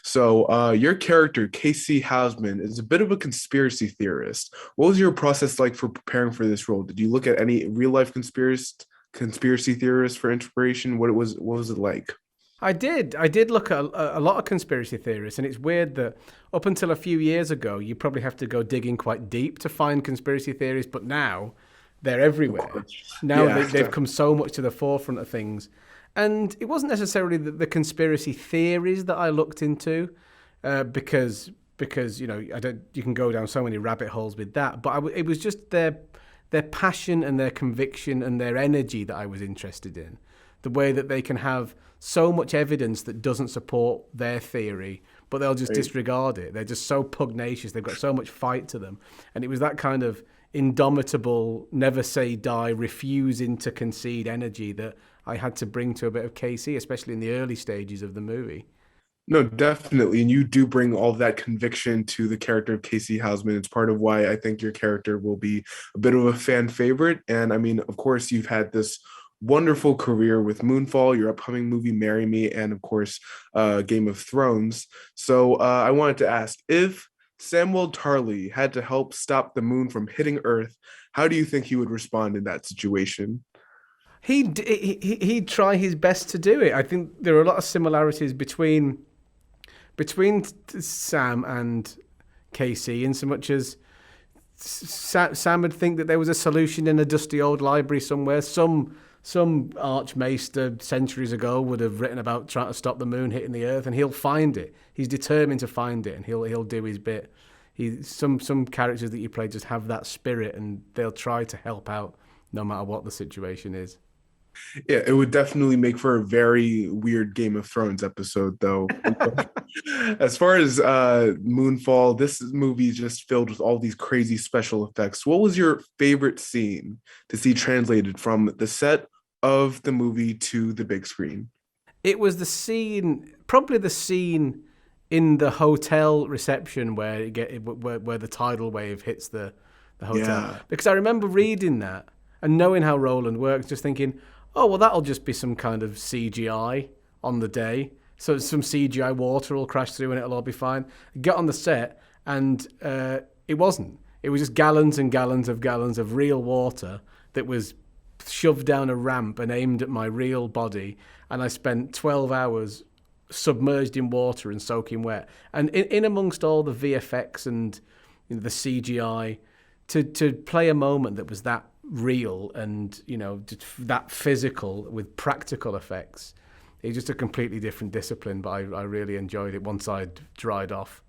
So, your character, KC Houseman, is a bit of a conspiracy theorist. What was your process like for preparing for this role? Did you look at any real life conspiracy theorists for inspiration? What was it like? I did look at a lot of conspiracy theories, and it's weird that up until a few years ago, you probably have to go digging quite deep to find conspiracy theories, but now they're Of everywhere. course. Now Yeah, they've come so much to the forefront of things. And it wasn't necessarily the conspiracy theories that I looked into, because I don't you can go down so many rabbit holes with that. But it was just their passion and their conviction and their energy that I was interested in. The way that they can have so much evidence that doesn't support their theory, but they'll just right. disregard it. They're just so pugnacious. They've got so much fight to them. And it was that kind of indomitable, never say die, refusing to concede energy that I had to bring to a bit of KC, especially in the early stages of the movie. No, definitely. And you do bring all of that conviction to the character of Casey Houseman. It's part of why I think your character will be a bit of a fan favorite. And I mean, of course, you've had this wonderful career with Moonfall, your upcoming movie, Marry Me, and of course, Game of Thrones. So I wanted to ask if Samwell Tarly had to help stop the moon from hitting Earth, how do you think he would respond in that situation? He'd try his best to do it. I think there are a lot of similarities between Sam and Casey, in so much as Sam would think that there was a solution in a dusty old library somewhere. Some archmaester centuries ago would have written about trying to stop the moon hitting the earth, and he'll find it. He's determined to find it, and he'll do his bit. Some characters that you play just have that spirit, and they'll try to help out no matter what the situation is. Yeah, it would definitely make for a very weird Game of Thrones episode, though. As far as Moonfall, this movie is just filled with all these crazy special effects. What was your favorite scene to see translated from the set of the movie to the big screen? It was probably the scene in the hotel reception where the tidal wave hits the hotel. Yeah, Because I remember reading that and knowing how Roland works, just thinking, oh well, that'll just be some kind of CGI on the day. So some CGI water will crash through and it'll all be fine. Get on the set and it wasn't. It was just gallons of real water that was shoved down a ramp and aimed at my real body, and I spent 12 hours submerged in water and soaking wet. And in amongst all the VFX and the CGI, to play a moment that was that real and that physical with practical effects, it's just a completely different discipline. But I really enjoyed it once I'd dried off.